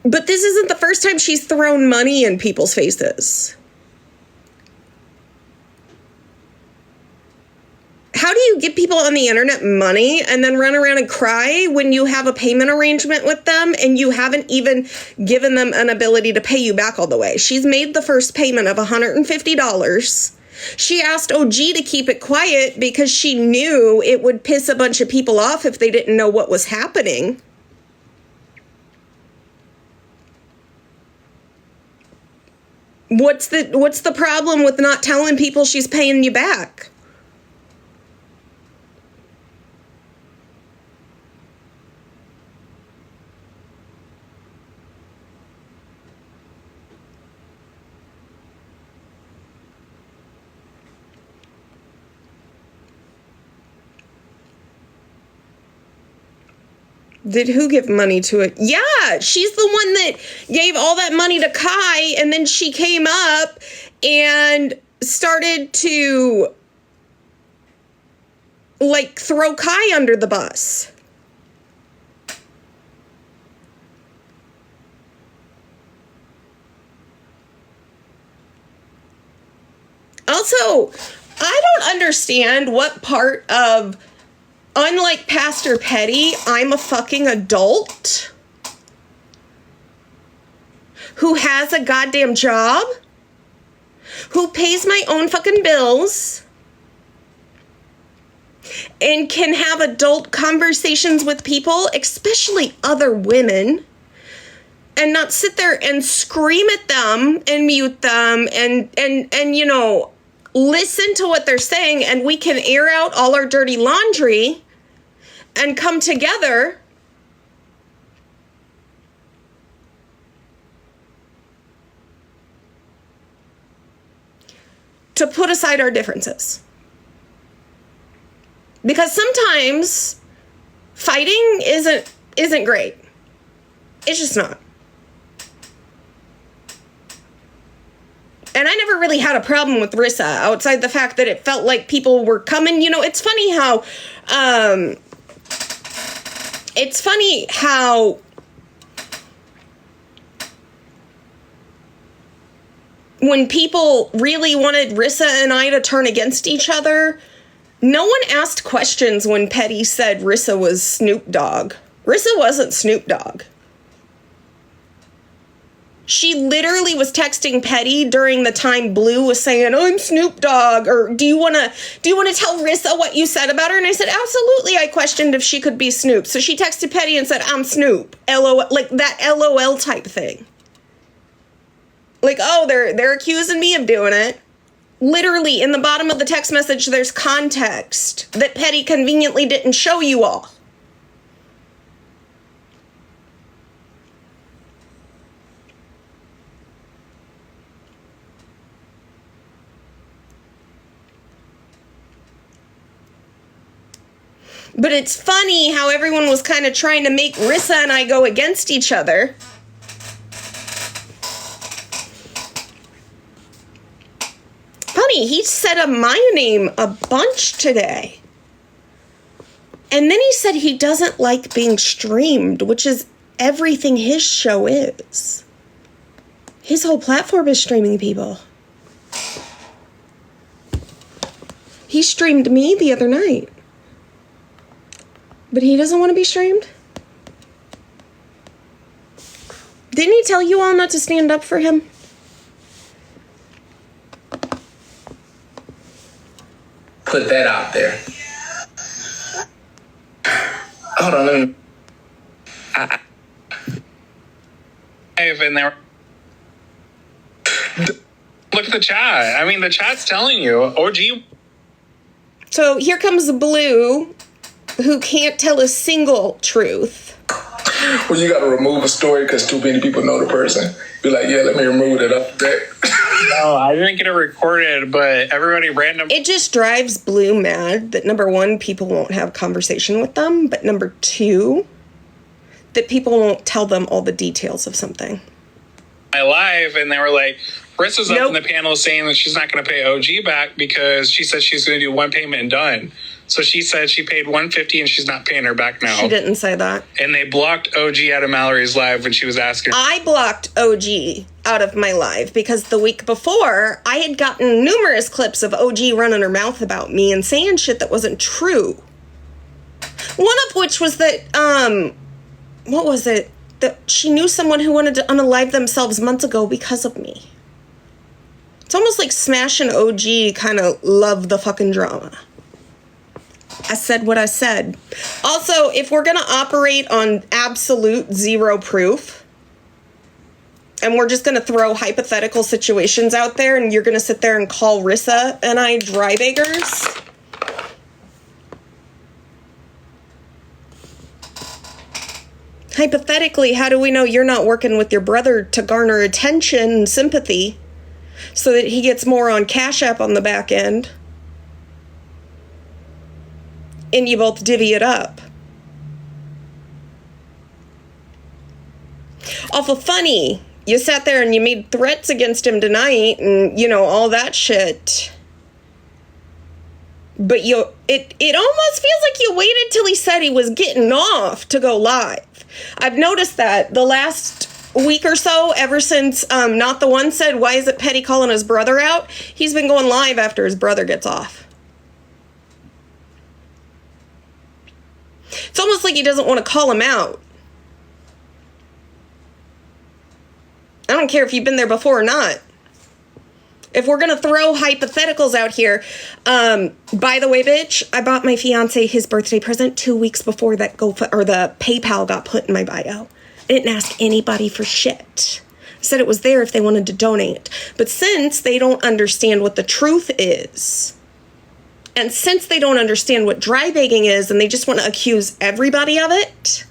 But this isn't the first time she's thrown money in people's faces. How do you give people on the internet money and then run around and cry when you have a payment arrangement with them and you haven't even given them an ability to pay you back all the way? She's made the first payment of $150. She asked OG to keep it quiet because she knew it would piss a bunch of people off if they didn't know what was happening. What's the problem with not telling people she's paying you back? Did who give money to it? Yeah, she's the one that gave all that money to Kai, and then she came up and started to, like, throw Kai under the bus. Also, I don't understand what part of, unlike Pastor Petty, I'm a fucking adult who has a goddamn job, who pays my own fucking bills, and can have adult conversations with people, especially other women, and not sit there and scream at them and mute them and you know, listen to what they're saying, and we can air out all our dirty laundry and come together to put aside our differences. Because sometimes fighting isn't great. It's just not. And I never really had a problem with Rissa outside the fact that it felt like people were coming. You know, it's funny how when people really wanted Rissa and I to turn against each other, no one asked questions when Petty said Rissa was Snoop Dogg. Rissa wasn't Snoop Dogg. She literally was texting Petty during the time Blue was saying, "I'm Snoop Dogg," or do you want to tell Rissa what you said about her? And I said, absolutely. I questioned if she could be Snoop. So she texted Petty and said, "I'm Snoop." LOL, like that LOL type thing. Like, oh, they're accusing me of doing it. Literally, in the bottom of the text message, there's context that Petty conveniently didn't show you all. But it's funny how everyone was kind of trying to make Rissa and I go against each other. Funny, he said my name a bunch today. And then he said he doesn't like being streamed, which is everything his show is. His whole platform is streaming people. He streamed me the other night. But he doesn't want to be streamed? Didn't he tell you all not to stand up for him? Put that out there. Hold on, let me... I've been there. Look at the chat. I mean, the chat's telling you. OG. So here comes Blue, who can't tell a single truth. Well, you got to remove a story because too many people know the person. Be like, yeah, let me remove it up there. No, I didn't get it recorded, but everybody random. It just drives Blue mad that, number one, people won't have conversation with them, but number two, that people won't tell them all the details of something. My live, and they were like, Rissa's up in the panel saying that she's not going to pay OG back because she said she's going to do one payment and done. So she said she paid $150 and she's not paying her back now. She didn't say that. And they blocked OG out of Mallory's live when she was asking. I blocked OG out of my live because the week before, I had gotten numerous clips of OG running her mouth about me and saying shit that wasn't true. One of which was that, what was it? That she knew someone who wanted to unalive themselves months ago because of me. It's almost like Smash and OG kind of love the fucking drama. I said what I said. Also, if we're going to operate on absolute zero proof, and we're just going to throw hypothetical situations out there, and you're going to sit there and call Rissa and I dry beggars, hypothetically, how do we know you're not working with your brother to garner attention and sympathy so that he gets more on Cash App on the back end? And you both divvy it up. Awful funny. You sat there and you made threats against him tonight and, you know, all that shit. But it almost feels like you waited till he said he was getting off to go live. I've noticed that the last week or so, ever since Not the One said, why is it Petty calling his brother out? He's been going live after his brother gets off. It's almost like he doesn't want to call him out. I don't care if you've been there before or not. If we're going to throw hypotheticals out here, by the way, bitch, I bought my fiance his birthday present 2 weeks before that the PayPal got put in my bio. I didn't ask anybody for shit. I said it was there if they wanted to donate. But since they don't understand what the truth is, and since they don't understand what dry begging is and they just want to accuse everybody of it,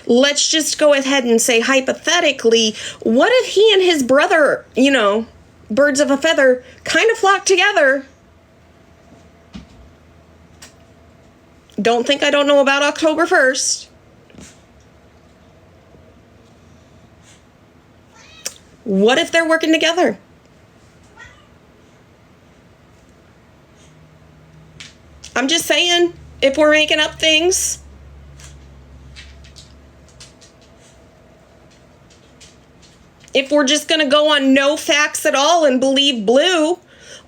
let's just go ahead and say hypothetically, what if he and his brother, you know, birds of a feather, kind of flock together? Don't think I don't know about October 1st. What if they're working together? I'm just saying, if we're making up things. If we're just going to go on no facts at all and believe Blue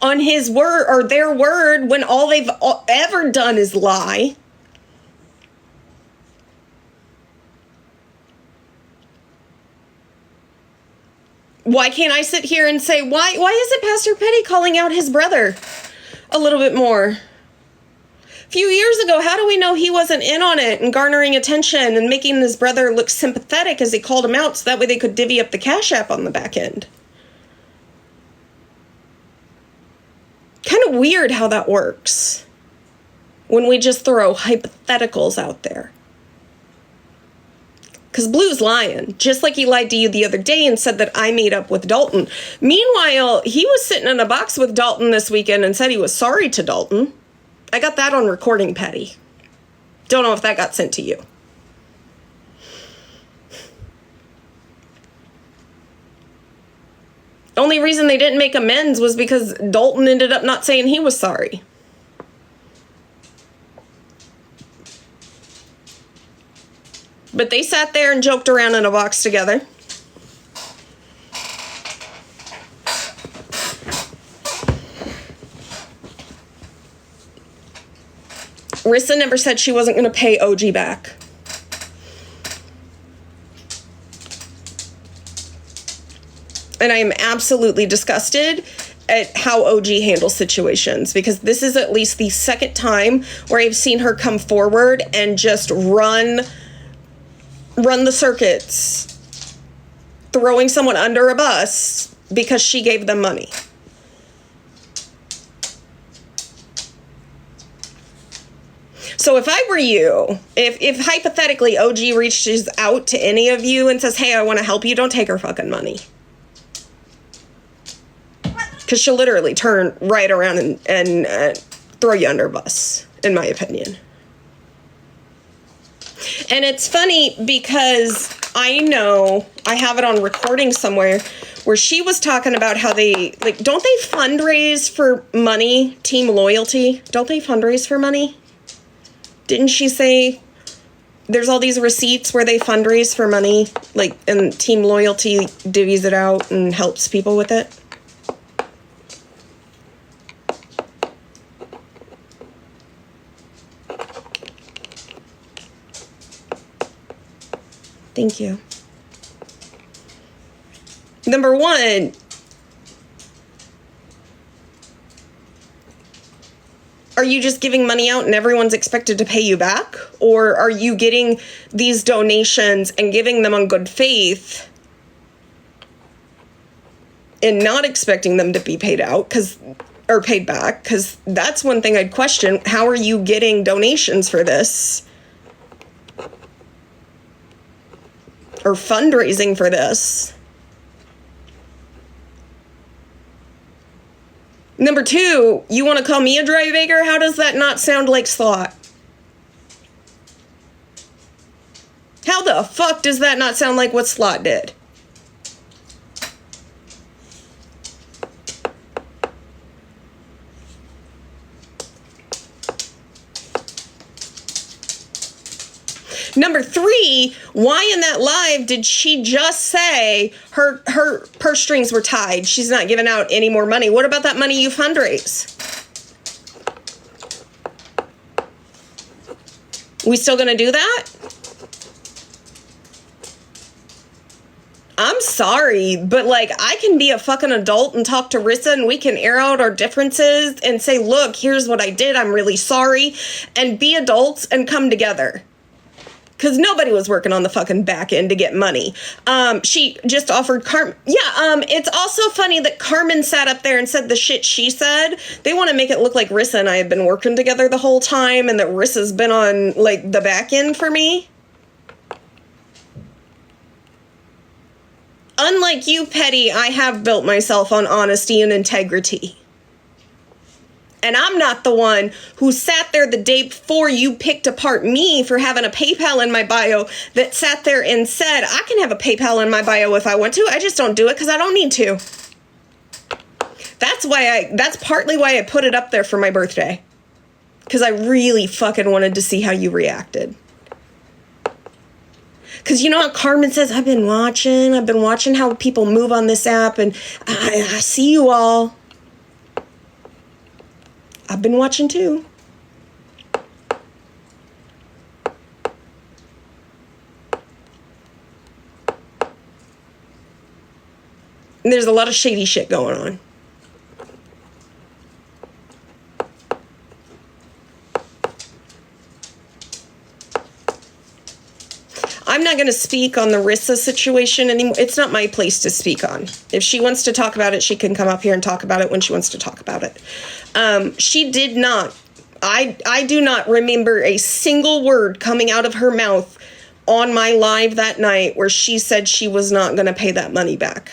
on his word or their word when all they've ever done is lie. Why can't I sit here and say, why isn't Pastor Petty calling out his brother a little bit more? A few years ago, how do we know he wasn't in on it and garnering attention and making his brother look sympathetic as he called him out so that way they could divvy up the Cash App on the back end? Kind of weird how that works when we just throw hypotheticals out there. Because Blue's lying, just like he lied to you the other day and said that I made up with Dalton. Meanwhile, he was sitting in a box with Dalton this weekend and said he was sorry to Dalton. I got that on recording, Patty. Don't know if that got sent to you. Only reason they didn't make amends was because Dalton ended up not saying he was sorry. But they sat there and joked around in a box together. Rissa never said she wasn't going to pay OG back. And I am absolutely disgusted at how OG handles situations, because this is at least the second time where I've seen her come forward and just run the circuits, throwing someone under a bus because she gave them money. So if I were you, if hypothetically OG reaches out to any of you and says, hey, I want to help you, don't take her fucking money. Because she'll literally turn right around and throw you under a bus, in my opinion. And it's funny because I know I have it on recording somewhere where she was talking about how they, like, don't they fundraise for money? Team Loyalty. Don't they fundraise for money? Didn't she say there's all these receipts where they fundraise for money, like, and Team Loyalty divvies it out and helps people with it? Thank you. Number one, are you just giving money out and everyone's expected to pay you back? Or are you getting these donations and giving them on good faith and not expecting them to be paid out or paid back? Because that's one thing I'd question. How are you getting donations for this? Or fundraising for this? Number two, you want to call me a dry bagger? How does that not sound like slot? How the fuck does that not sound like what Slot did? Number three, why in that live did she just say her purse strings were tied? She's not giving out any more money. What about that money you fundraise? We still gonna do that? I'm sorry, but like, I can be a fucking adult and talk to Rissa and we can air out our differences and say, look, here's what I did. I'm really sorry. And be adults and come together. Because nobody was working on the fucking back end to get money. She just offered Carmen. Yeah, it's also funny that Carmen sat up there and said the shit she said. They want to make it look like Rissa and I have been working together the whole time and that Rissa's been on, like, the back end for me. Unlike you, Petty, I have built myself on honesty and integrity. And I'm not the one who sat there the day before you picked apart me for having a PayPal in my bio that sat there and said, I can have a PayPal in my bio if I want to. I just don't do it because I don't need to. That's partly why I put it up there for my birthday. Because I really fucking wanted to see how you reacted. Because you know how Carmen says, I've been watching how people move on this app and I see you all. I've been watching too. And there's a lot of shady shit going on. I'm not going to speak on the Rissa situation anymore. It's not my place to speak on. If she wants to talk about it, she can come up here and talk about it when she wants to talk about it. She did not. I do not remember a single word coming out of her mouth on my live that night where she said she was not going to pay that money back.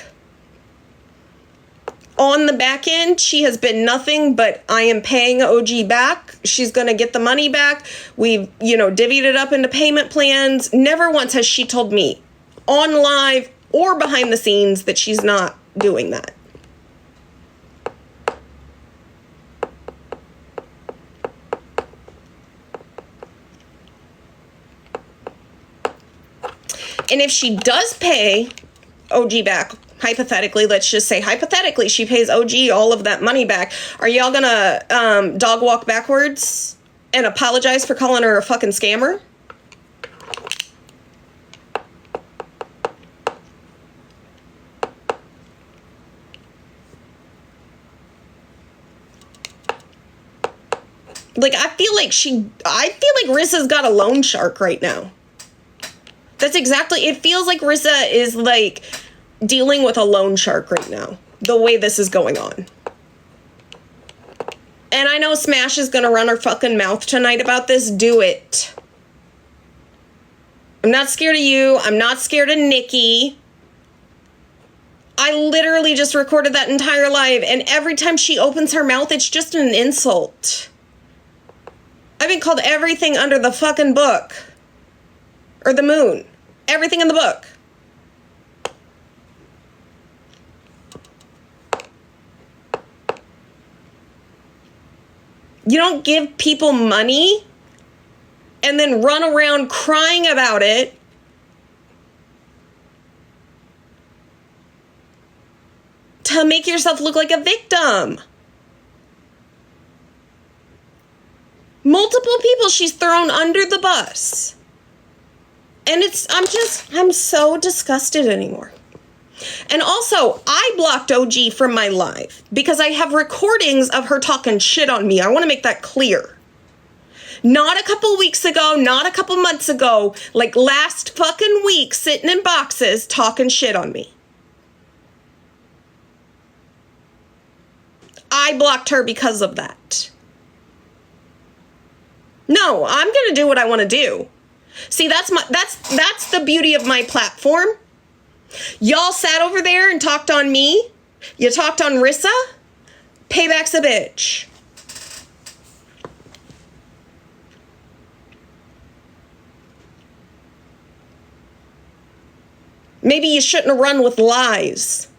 On the back end, she has been nothing but I am paying OG back. She's going to get the money back. We've, divvied it up into payment plans. Never once has she told me on live or behind the scenes that she's not doing that. And if she does pay OG back, hypothetically, let's just say hypothetically, she pays OG all of that money back. Are y'all gonna dog walk backwards and apologize for calling her a fucking scammer? Like, I feel like Rissa's got a loan shark right now. That's exactly, it feels like Rissa is like dealing with a loan shark right now, the way this is going on. And I know Smash is gonna run her fucking mouth tonight about this. Do it. I'm not scared of you. I'm not scared of Nikki. I literally just recorded that entire live, and every time she opens her mouth, it's just an insult. I've been called everything under the fucking book. or the moon. Everything in the book. You don't give people money and then run around crying about it to make yourself look like a victim. Multiple people she's thrown under the bus. And I'm so disgusted anymore. And also, I blocked OG from my live because I have recordings of her talking shit on me. I want to make that clear. Not a couple weeks ago, not a couple months ago, like last fucking week, sitting in boxes talking shit on me. I blocked her because of that. No, I'm going to do what I want to do. See, that's the beauty of my platform. Y'all sat over there and talked on me. You talked on Rissa. Payback's a bitch. Maybe you shouldn't have run with lies.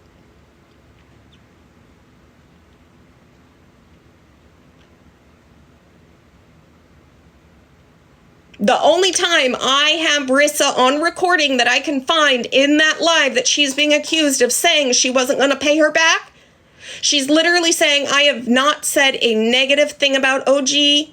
The only time I have Rissa on recording that I can find in that live that she's being accused of saying she wasn't going to pay her back, she's literally saying, I have not said a negative thing about OG.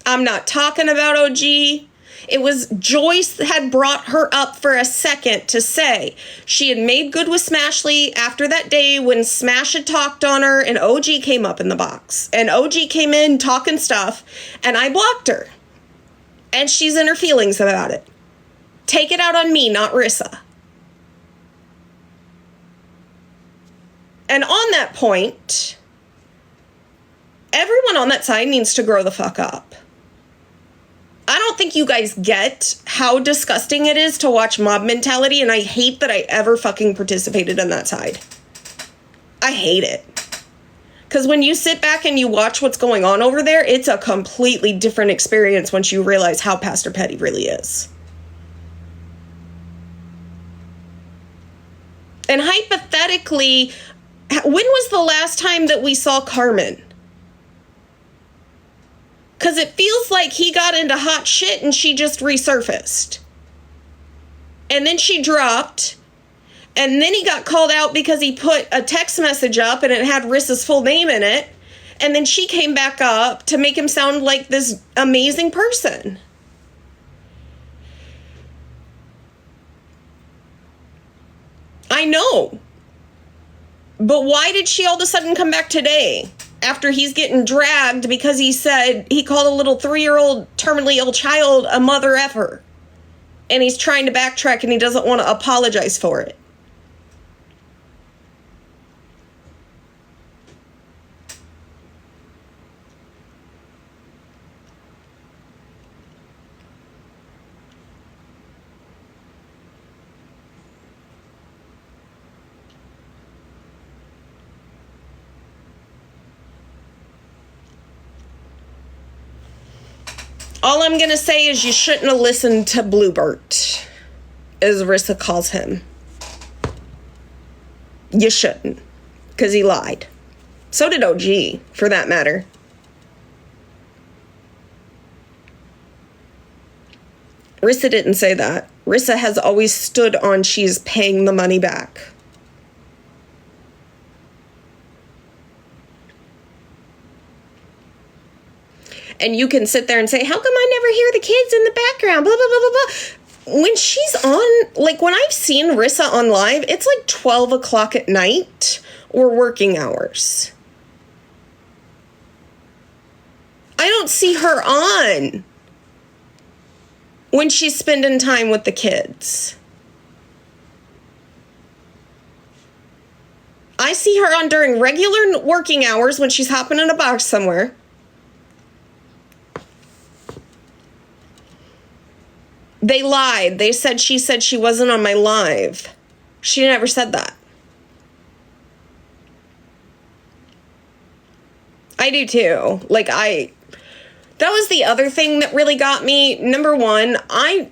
I'm not talking about OG. It was Joyce had brought her up for a second to say she had made good with Smashly after that day when Smash had talked on her and OG came up in the box. And OG came in talking stuff and I blocked her. And she's in her feelings about it. Take it out on me, not Rissa. And on that point, everyone on that side needs to grow the fuck up. I don't think you guys get how disgusting it is to watch mob mentality, and I hate that I ever fucking participated in that side. I hate it. Because when you sit back and you watch what's going on over there, it's a completely different experience once you realize how Pastor Petty really is. And hypothetically, when was the last time that we saw Carmen? Because it feels like he got into hot shit and she just resurfaced. And then she dropped. And then he got called out because he put a text message up and it had Rissa's full name in it. And then she came back up to make him sound like this amazing person. I know. But why did she all of a sudden come back today? After he's getting dragged because he said he called a little 3-year-old terminally ill child a mother effer. And he's trying to backtrack and he doesn't want to apologize for it. All I'm going to say is you shouldn't have listened to Bluebert, as Rissa calls him. You shouldn't, because he lied. So did OG, for that matter. Rissa didn't say that. Rissa has always stood on she's paying the money back. And you can sit there and say, how come I never hear the kids in the background? Blah, blah, blah, blah, blah. When she's on, like when I've seen Rissa on live, it's like 12 o'clock at night or working hours. I don't see her on when she's spending time with the kids. I see her on during regular working hours when she's hopping in a box somewhere. They lied. They said she wasn't on my live. She never said that. I do too. Like That was the other thing that really got me. Number one, I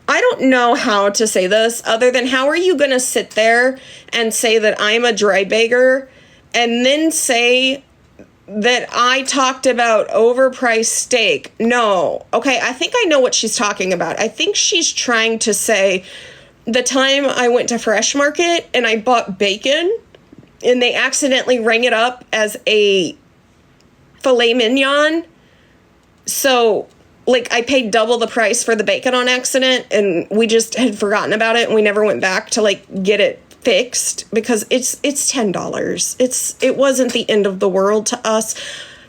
don't know how to say this other than how are you going to sit there and say that I'm a dry bagger and then say that I talked about overpriced steak? No. Okay, I think I know what she's talking about. I think she's trying to say the time I went to Fresh Market and I bought bacon and they accidentally rang it up as a filet mignon. So, like, I paid double the price for the bacon on accident, and we just had forgotten about it, and we never went back to, like, get it fixed, because it's $10. It wasn't the end of the world to us.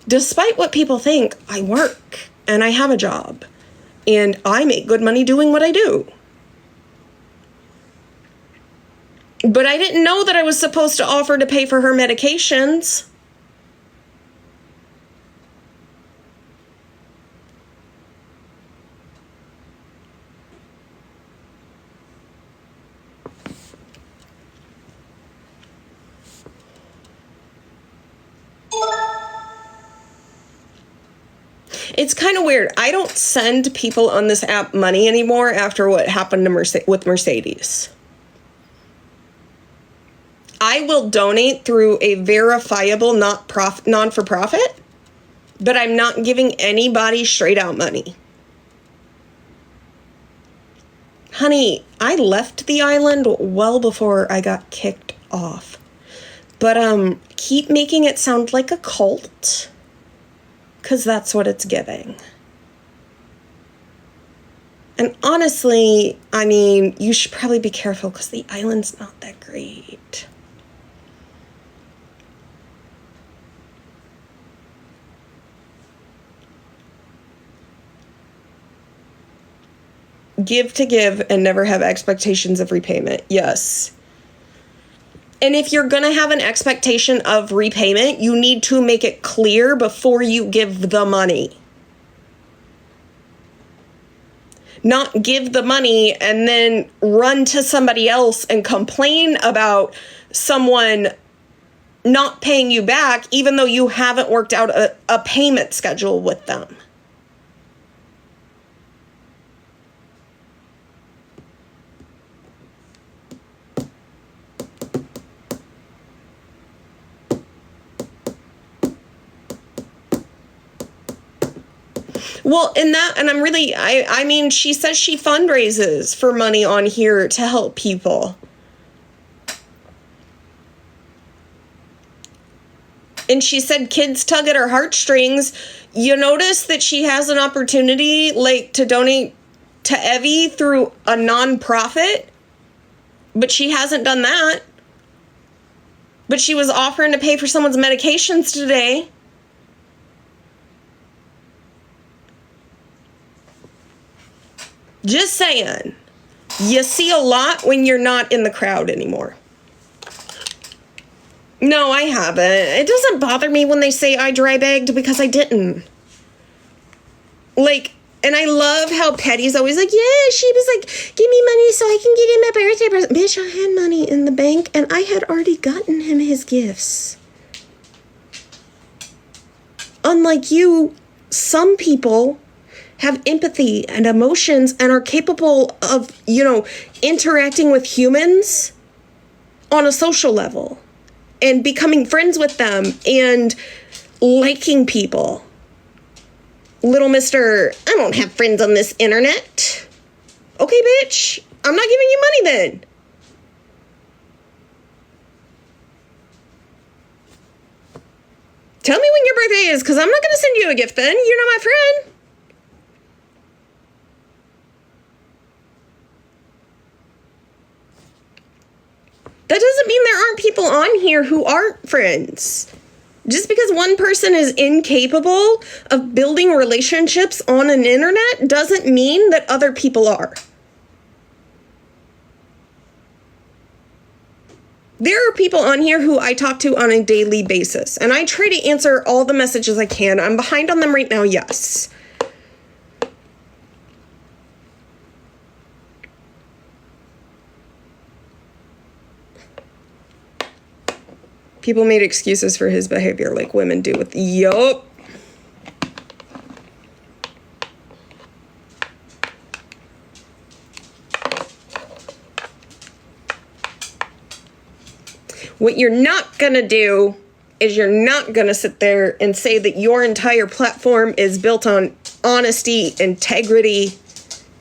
Despite what people think, I work, and I have a job, and I make good money doing what I do. But I didn't know that I was supposed to offer to pay for her medications. It's kind of weird. I don't send people on this app money anymore after what happened to with Mercedes. I will donate through a verifiable non-for-profit, but I'm not giving anybody straight out money. Honey, I left the island well before I got kicked off. But keep making it sound like a cult, because that's what it's giving. And honestly, I mean, you should probably be careful because the island's not that great. Give to give and never have expectations of repayment. Yes. And if you're going to have an expectation of repayment, you need to make it clear before you give the money. Not give the money and then run to somebody else and complain about someone not paying you back, even though you haven't worked out a payment schedule with them. Well, and I'm really, I mean, she says she fundraises for money on here to help people. And she said kids tug at her heartstrings. You notice that she has an opportunity, like, to donate to Evie through a nonprofit, but she hasn't done that. But she was offering to pay for someone's medications today. Just saying, you see a lot when you're not in the crowd anymore. No, I haven't. It doesn't bother me when they say I dry bagged because I didn't. Like, and I love how Petty's always like, yeah, she was like, give me money so I can get him a birthday present. Bitch, I had money in the bank and I had already gotten him his gifts. Unlike you, some people have empathy and emotions and are capable of, interacting with humans on a social level and becoming friends with them and liking people. Little Mr. I don't have friends on this internet. Okay, bitch, I'm not giving you money then. Tell me when your birthday is, because I'm not going to send you a gift then. You're not my friend. That doesn't mean there aren't people on here who aren't friends. Just because one person is incapable of building relationships on an internet doesn't mean that other people are. There are people on here who I talk to on a daily basis, and I try to answer all the messages I can. I'm behind on them right now, yes. People made excuses for his behavior like women do with, yup. What you're not gonna do is you're not gonna sit there and say that your entire platform is built on honesty, integrity,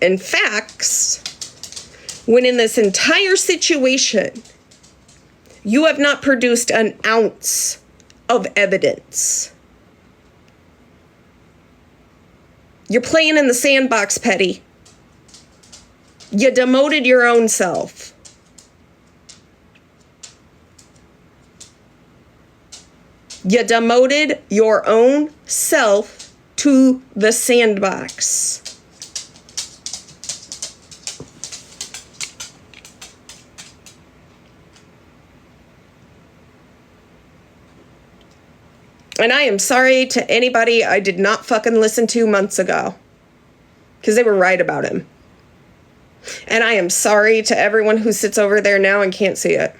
and facts, when in this entire situation, you have not produced an ounce of evidence. You're playing in the sandbox, Petty. You demoted your own self. You demoted your own self to the sandbox. And I am sorry to anybody I did not fucking listen to months ago, because they were right about him. And I am sorry to everyone who sits over there now and can't see it.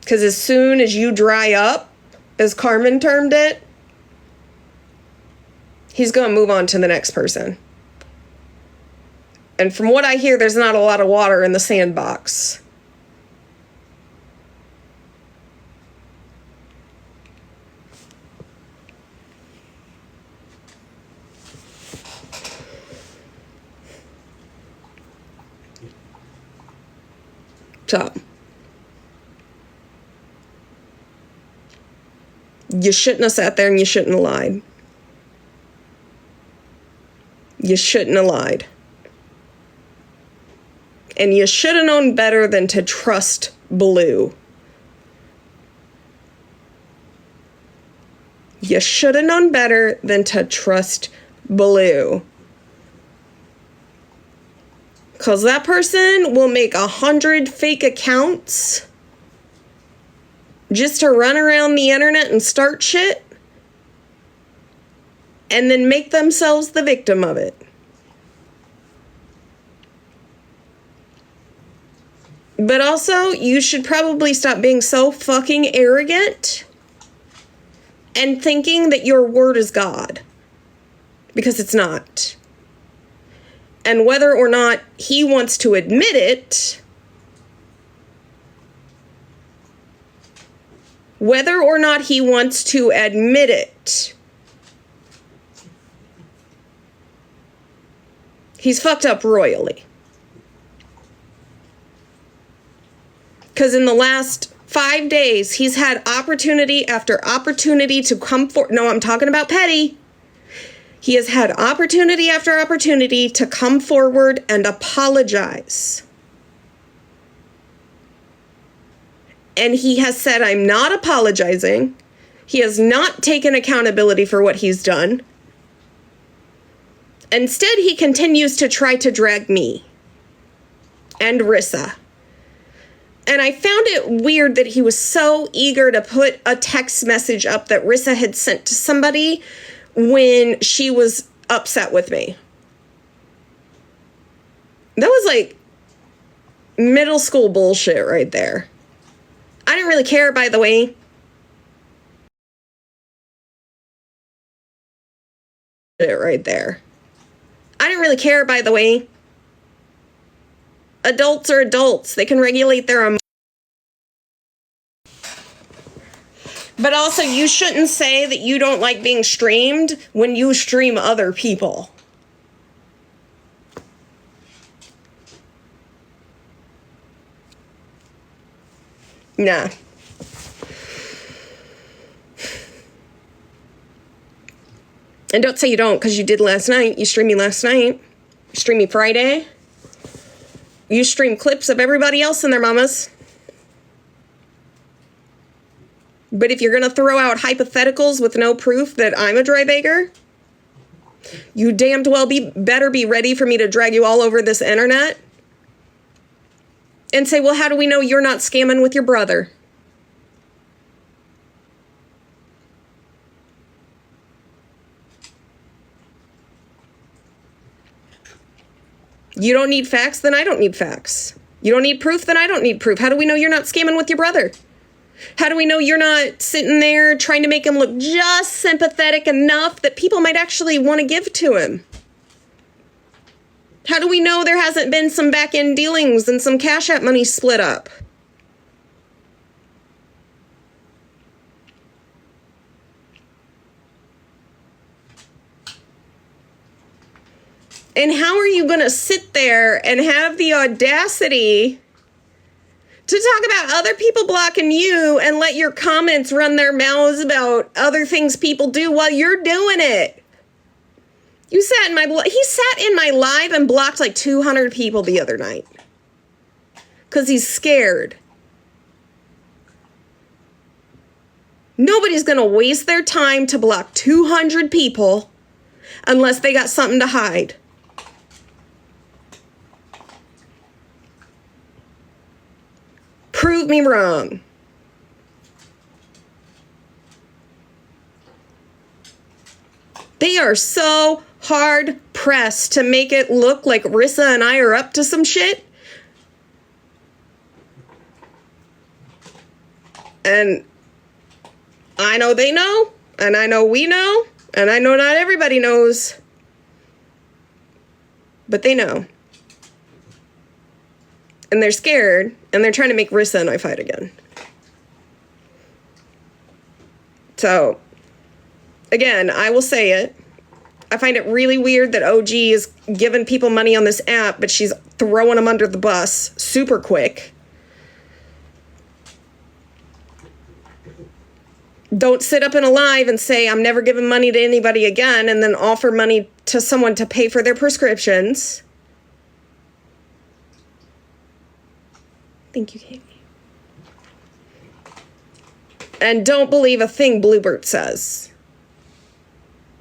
Because as soon as you dry up, as Carmen termed it, he's going to move on to the next person. And from what I hear, there's not a lot of water in the sandbox. So, you shouldn't have sat there and you shouldn't have lied. You shouldn't have lied. And you should have known better than to trust Blue. You should have known better than to trust Blue. Because that person will make 100 fake accounts just to run around the internet and start shit, and then make themselves the victim of it. But also, you should probably stop being so fucking arrogant and thinking that your word is God. Because it's not. And whether or not he wants to admit it, he's fucked up royally. Because in the last 5 days, he's had opportunity after opportunity to come forward. No, I'm talking about Petty. He has had opportunity after opportunity to come forward and apologize. And he has said, I'm not apologizing. He has not taken accountability for what he's done. Instead, he continues to try to drag me and Rissa. And I found it weird that he was so eager to put a text message up that Rissa had sent to somebody when she was upset with me. That was like middle school bullshit right there. I didn't really care, by the way. Right there. I didn't really care, by the way. Adults are adults. They can regulate their emotions. But also, you shouldn't say that you don't like being streamed when you stream other people. Nah. And don't say you don't, because you did last night. You streamed me last night. You streamed me Friday. You stream clips of everybody else and their mamas. But if you're going to throw out hypotheticals with no proof that I'm a dry bagger, you damned well better be ready for me to drag you all over this internet and say, well, how do we know you're not scamming with your brother? You don't need facts, then I don't need facts. You don't need proof, then I don't need proof. How do we know you're not scamming with your brother? How do we know you're not sitting there trying to make him look just sympathetic enough that people might actually want to give to him? How do we know there hasn't been some back-end dealings and some Cash App money split up? And how are you going to sit there and have the audacity to talk about other people blocking you and let your comments run their mouths about other things people do while you're doing it? He sat in my live and blocked like 200 people the other night. Because he's scared. Nobody's going to waste their time to block 200 people unless they got something to hide. Prove me wrong. They are so hard pressed to make it look like Rissa and I are up to some shit. And I know they know, and I know we know, and I know not everybody knows. But they know. And they're scared, and they're trying to make Rissa and I fight again. So, again, I will say it. I find it really weird that OG is giving people money on this app, but she's throwing them under the bus super quick. Don't sit up in a live and say, I'm never giving money to anybody again, and then offer money to someone to pay for their prescriptions. Thank you, Katie. And don't believe a thing Bluebird says.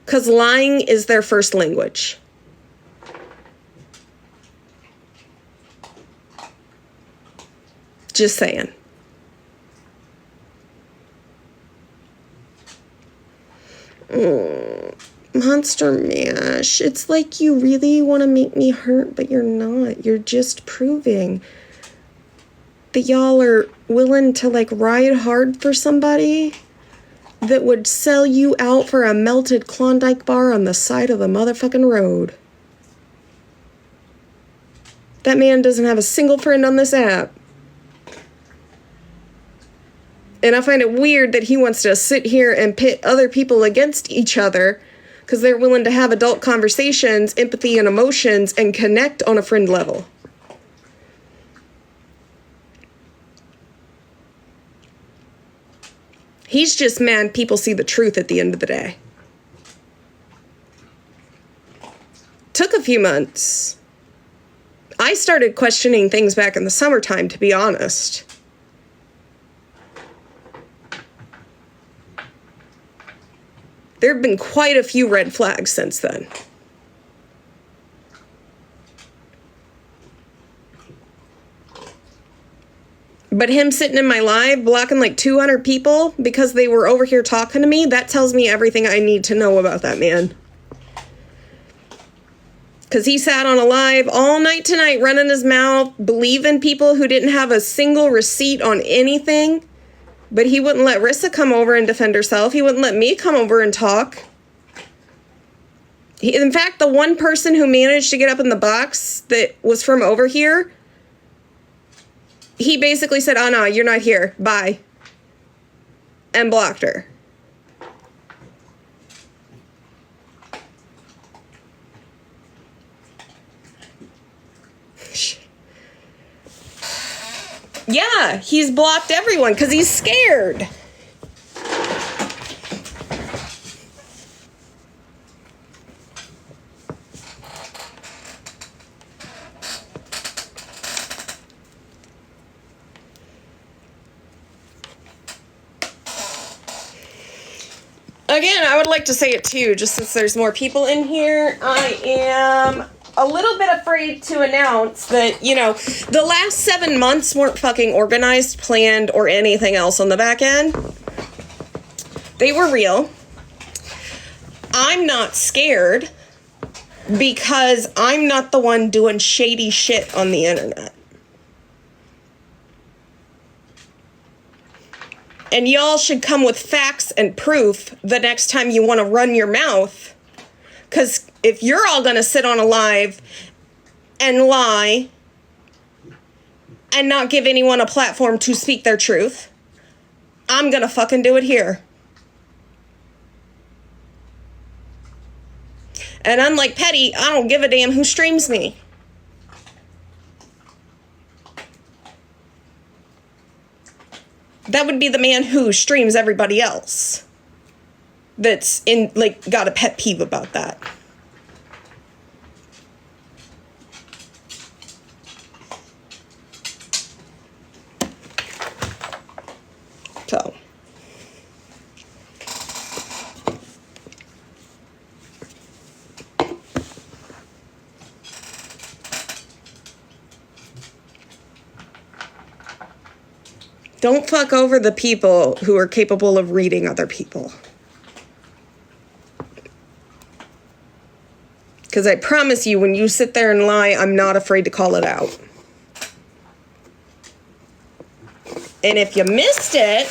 Because lying is their first language. Just saying. Monster Mash. It's like you really want to make me hurt, but you're not. You're just proving that y'all are willing to like ride hard for somebody that would sell you out for a melted Klondike bar on the side of the motherfucking road. That man doesn't have a single friend on this app. And I find it weird that he wants to sit here and pit other people against each other because they're willing to have adult conversations, empathy, and emotions, and connect on a friend level. He's just mad people see the truth at the end of the day. Took a few months. I started questioning things back in the summertime, to be honest. There have been quite a few red flags since then. But him sitting in my live, blocking like 200 people because they were over here talking to me, that tells me everything I need to know about that man. Because he sat on a live all night tonight, running his mouth, believing people who didn't have a single receipt on anything. But he wouldn't let Rissa come over and defend herself. He wouldn't let me come over and talk. In fact, the one person who managed to get up in the box that was from over here, he basically said, oh no, you're not here. Bye. And blocked her. Yeah, he's blocked everyone because he's scared. Again, I would like to say it too, just since there's more people in here. I am a little bit afraid to announce that, you know, the last 7 months weren't fucking organized, planned, or anything else on the back end. They were real. I'm not scared because I'm not the one doing shady shit on the internet. And y'all should come with facts and proof the next time you want to run your mouth. Because if you're all going to sit on a live and lie and not give anyone a platform to speak their truth, I'm going to fucking do it here. And unlike Petty, I don't give a damn who streams me. That would be the man who streams everybody else. That's in, like, got a pet peeve about that. So. Don't fuck over the people who are capable of reading other people. Because I promise you, when you sit there and lie, I'm not afraid to call it out. And if you missed it,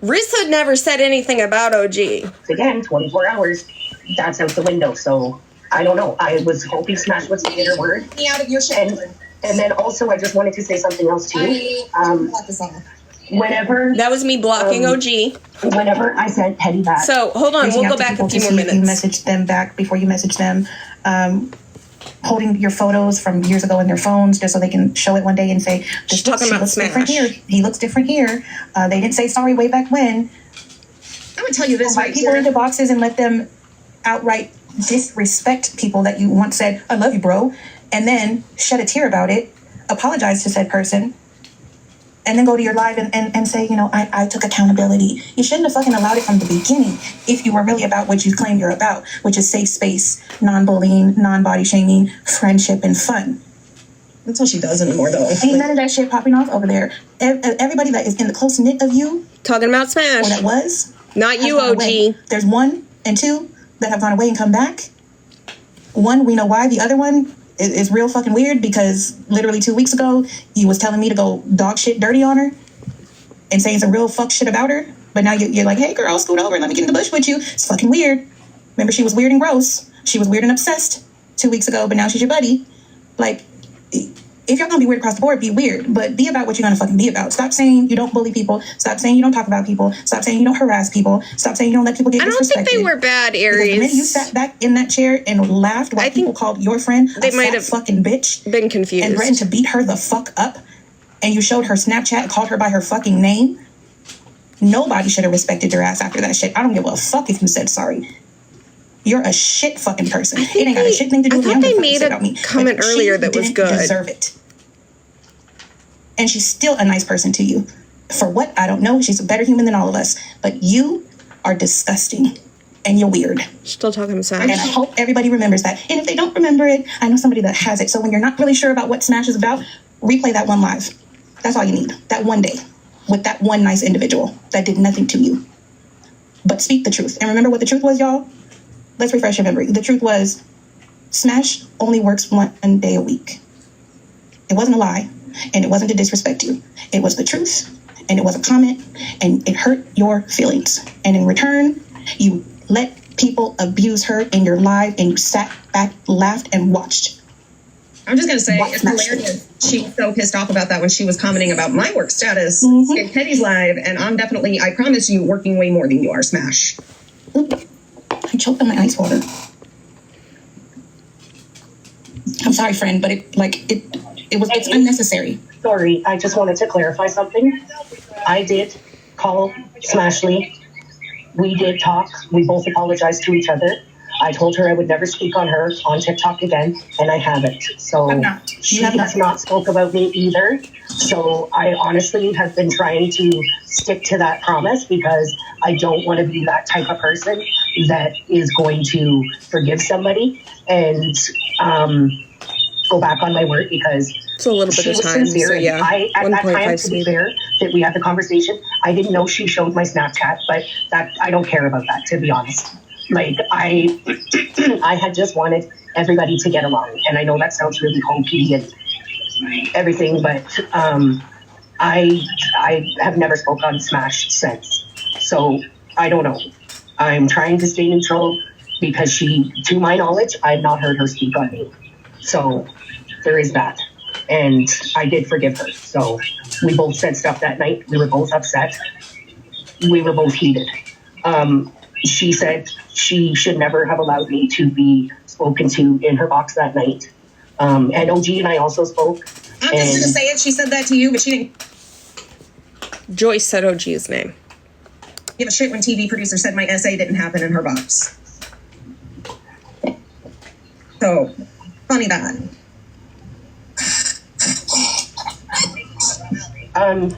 Rissa never said anything about OG. Again, 24 hours, that's out the window. So I don't know. I was hoping Smash would say her word. Me out of your shit. And then also, I just wanted to say something else too. Whenever that was me blocking OG. Whenever I sent Petty back. So hold on, we'll go back a few more minutes. You message them back before you message them. Holding your photos from years ago in their phones just so they can show it one day and say, "She's talking about Smash. Different here. He looks different here. They didn't say sorry way back when." I'm gonna tell you this right people here. into boxes and let them outright disrespect people that you once said, "I love you, bro," and then shed a tear about it, apologize to said person, and then go to your live and say, I took accountability. You shouldn't have fucking allowed it from the beginning if you were really about what you claim you're about, which is safe space, non-bullying, non-body shaming, friendship, and fun. That's all she does anymore, though. Ain't none of that shit popping off over there. Everybody that is in the close knit of you, talking about Smash, or that was, not you, OG. Away. There's 1 and 2 that have gone away and come back. One, we know why. The other one is real fucking weird because literally 2 weeks ago, you was telling me to go dog shit dirty on her and saying some real fuck shit about her. But now you're like, hey, girl, scoot over. Let me get in the bush with you. It's fucking weird. Remember, she was weird and gross. She was weird and obsessed 2 weeks ago, but now she's your buddy. Like, if y'all gonna be weird across the board, be weird, but be about what you're gonna fucking be about. Stop saying you don't bully people. Stop saying you don't talk about people. Stop saying you don't harass people. Stop saying you don't let people get disrespected. I don't think they were bad, Aries. Because the minute you sat back in that chair and laughed while people called your friend they might have fucking bitch, been confused and threatened to beat her the fuck up, and you showed her Snapchat and called her by her fucking name, nobody should have respected your ass after that shit. I don't give a fuck if you said sorry. You're a shit fucking person. It ain't got a shit thing to do with me. I thought they made a comment earlier that was good. Deserve it. And she's still a nice person to you. For what? I don't know. She's a better human than all of us. But you are disgusting. And you're weird. Still talking Smash. And I hope everybody remembers that. And if they don't remember it, I know somebody that has it. So when you're not really sure about what Smash is about, replay that one live. That's all you need. That one day. With that one nice individual that did nothing to you. But speak the truth. And remember what the truth was, y'all? Let's refresh your memory. The truth was, Smash only works 1 day a week. It wasn't a lie, and it wasn't to disrespect you. It was the truth, and it was a comment, and it hurt your feelings. And in return, you let people abuse her in your live, and you sat back, laughed, and watched. I'm just going to say, it's hilarious. She was so pissed off about that when she was commenting about my work status in Petty's live, and I'm definitely, I promise you, working way more than you are, Smash. I choked on my ice water. I'm sorry, friend, but it's unnecessary. Sorry, I just wanted to clarify something. I did call Smashly. We did talk. We both apologized to each other. I told her I would never speak on her on TikTok again, and I haven't. So she has not spoke about me either. So I honestly have been trying to stick to that promise because I don't want to be that type of person that is going to forgive somebody and go back on my word because it's a little bit of time. Sincere. So yeah, at that time, to be fair, that we had the conversation, I didn't know she showed my Snapchat, but that I don't care about that, to be honest. Like I had just wanted everybody to get along, and I know that sounds really hokey and everything, but I have never spoke on Smash since, so I don't know. I'm trying to stay neutral because she, to my knowledge, I've not heard her speak on me. So there is that. And I did forgive her. So we both said stuff that night. We were both upset. We were both heated. She said she should never have allowed me to be spoken to in her box that night. And OG and I also spoke. I'm just going to say it. She said that to you, but she didn't Joyce said OG's name. give a shit when TV producer said my essay didn't happen in her box. So, funny that. But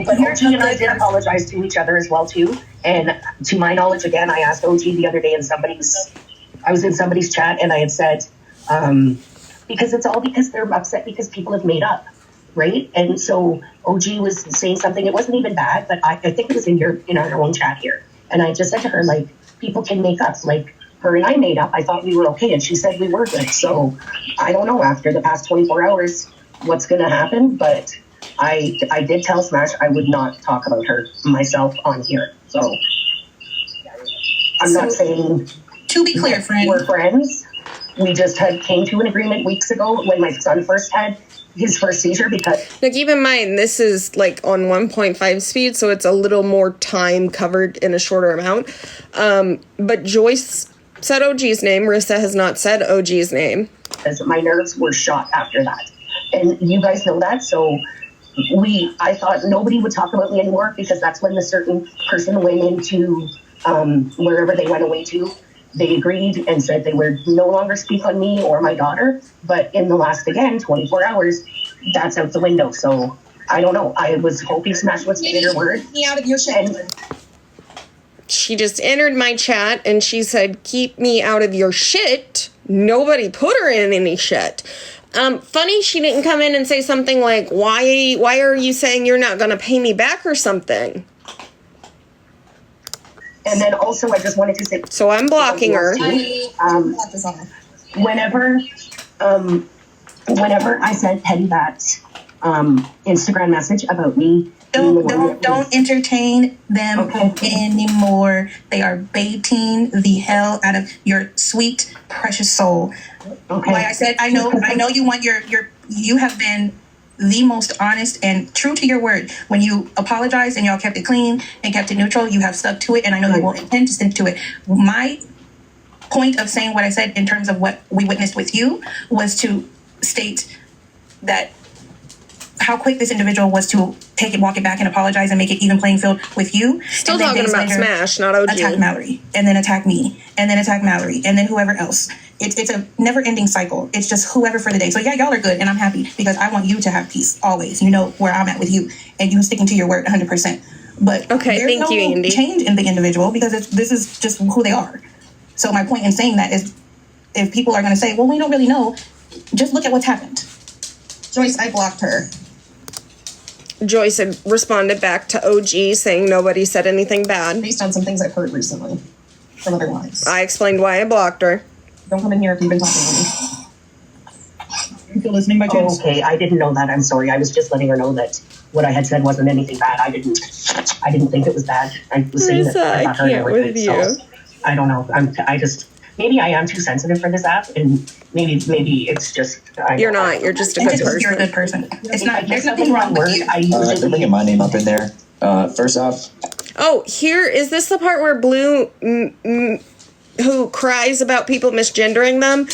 OG and I did apologize to each other as well too. And to my knowledge, again, I asked OG the other day I was in somebody's chat and I had said, because it's all because they're upset because people have made up, right? And so OG was saying something, it wasn't even bad, but I think it was in our own chat here. And I just said to her, like, people can make up, like her and I made up. I thought we were okay. And she said we were good. So I don't know after the past 24 hours what's going to happen, but I did tell Smash I would not talk about her myself on here. So I'm not saying To be clear, friend, we're friends. We just came to an agreement weeks ago when my son first had his first seizure because Now keep in mind, this is like on 1.5 speed, so it's a little more time covered in a shorter amount. But Joyce said OG's name. Rissa has not said OG's name. my nerves were shot after that. And you guys know that, so I thought nobody would talk about me anymore because that's when the certain person went into wherever they went away to. They agreed and said they would no longer speak on me or my daughter. But in the last, again, 24 hours, that's out the window. So I don't know. I was hoping Smash would say her word. Me out of your shit. She just entered my chat and she said, keep me out of your shit. Nobody put her in any shit. Funny she didn't come in and say something like, why are you saying you're not going to pay me back or something? And then also, I just wanted to say, So I'm blocking her. Whenever I sent Petty that Instagram message about me, don't entertain them anymore. They are baiting the hell out of your sweet, precious soul. Okay. Like I said, I know you want you have been the most honest and true to your word. When you apologized and y'all kept it clean and kept it neutral, you have stuck to it, and I know you will intend to stick to it. My point of saying what I said in terms of what we witnessed with you was to state that how quick this individual was to walk it back and apologize and make it even playing field with you. Still talking about Smash, not OG. Attack Mallory, and then attack me, and then attack Mallory, and then whoever else. It's a never-ending cycle. It's just whoever for the day. So yeah, y'all are good, and I'm happy because I want you to have peace always. You know where I'm at with you, and you sticking to your word 100%. But okay, there's thank you, Andy. Change in the individual because this is just who they are. So my point in saying that is, if people are going to say, "Well, we don't really know," just look at what's happened. Joyce, I blocked her. Joyce had responded back to OG saying nobody said anything bad. Based on some things I've heard recently from other wives. I explained why I blocked her. Don't come in here if you've been talking to me. If you're listening by chance. Okay, I didn't know that. I'm sorry. I was just letting her know that what I had said wasn't anything bad. I didn't think it was bad. I was saying Rissa, that I thought her can't and with everything, you. so I don't know. Maybe I am too sensitive for this app, and maybe it's just. You're not. You're just a good person. You're a good person. It's not. There's There's nothing wrong with you. They're bringing my name up in there. First off, Oh, is this the part where Blue, who cries about people misgendering them,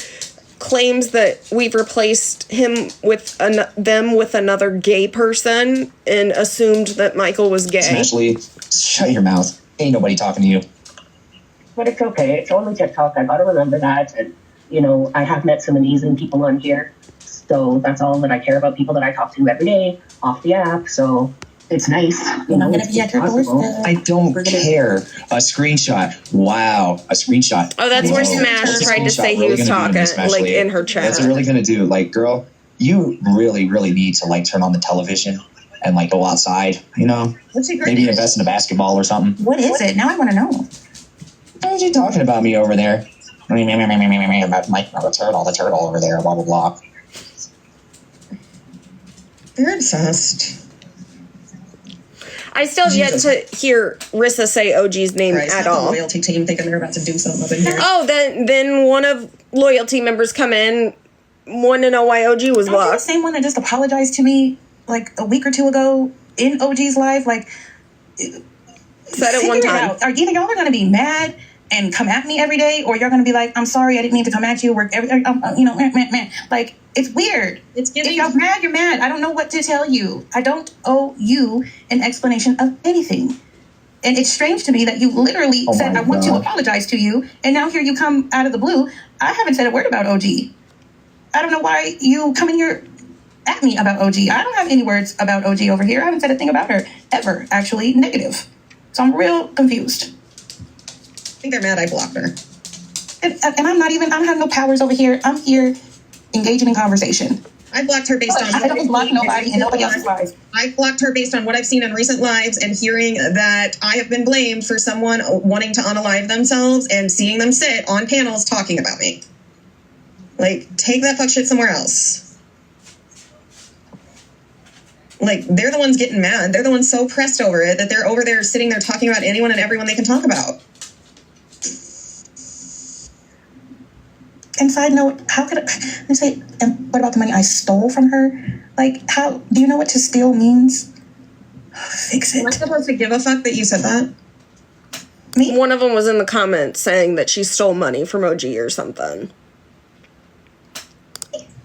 claims that we've replaced him with them with another gay person and assumed that Michael was gay? Ashley, shut your mouth. Ain't nobody talking to you. But it's okay. It's only TikTok. I gotta remember that. And, I have met some amazing people on here. So that's all that I care about, people that I talk to every day off the app. So it's nice. You're not going to be at your doorstep. I don't care. A screenshot. Wow. A screenshot. Oh, that's where Whoa. Smash What's a tried to screenshot say he really was gonna do to talking, Miss like, Ashley? in her chat. What's it really going to do? Like, girl, you really, really need to, like, turn on the television and, like, go outside, What's your Maybe invest in a basketball or something. What is it? Now I want to know. What are you talking about me over there? About Mike, the turtle over there, blah, blah, blah. You're obsessed. I still have yet to hear Rissa say OG's name Right, at the all. loyalty team thinking they're about to do something up in here. Oh, then one of loyalty members come in, want to know why OG was Aren't you the blocked. same one that just apologized to me like a week or two ago in OG's live? Like, Said it one figure time. out. Are either y'all are going to be mad and come at me every day, or you're going to be like, I'm sorry, I didn't mean to come at you. Like, it's weird. It's giving- If y'all mad, you're mad. I don't know what to tell you. I don't owe you an explanation of anything. And it's strange to me that you literally said, I want to apologize to you, and now here you come out of the blue. I haven't said a word about OG. I don't know why you come in here at me about OG. I don't have any words about OG over here. I haven't said a thing about her ever, actually, negative. So I'm real confused. I think they're mad I blocked her. And I'm not even, I don't have no powers over here. I'm here engaging in conversation. I blocked her based on. I don't block nobody in nobody else's lives. I blocked her based on what I've seen in recent lives and hearing that I have been blamed for someone wanting to unalive themselves and seeing them sit on panels talking about me. Like, take that fuck shit somewhere else. Like, they're the ones getting mad. They're the ones so pressed over it that they're over there sitting there talking about anyone and everyone they can talk about. And side note, how could I say, and what about the money I stole from her? Like, how, do you know what to steal means? Fix Am I it. supposed to give a fuck that you said that? Me? One of them was in the comments saying that she stole money from OG or something.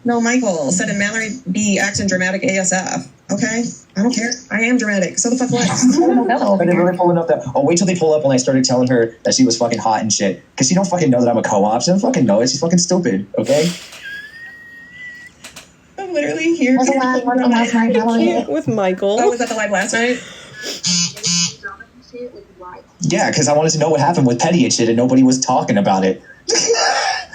No, Michael said in Mallory B acting dramatic ASF. Okay, I don't care. I am dramatic. So the fuck what? Are they really pulling up that? Oh, wait till they pull up when I started telling her that she was fucking hot and shit. Because she don't fucking know that I'm a co-op. She don't fucking know it. She's fucking stupid, okay? I'm literally here. Was it last night, Mallory? With Michael. Oh, was that the live last night? Yeah, because I wanted to know what happened with Petty and shit, and nobody was talking about it.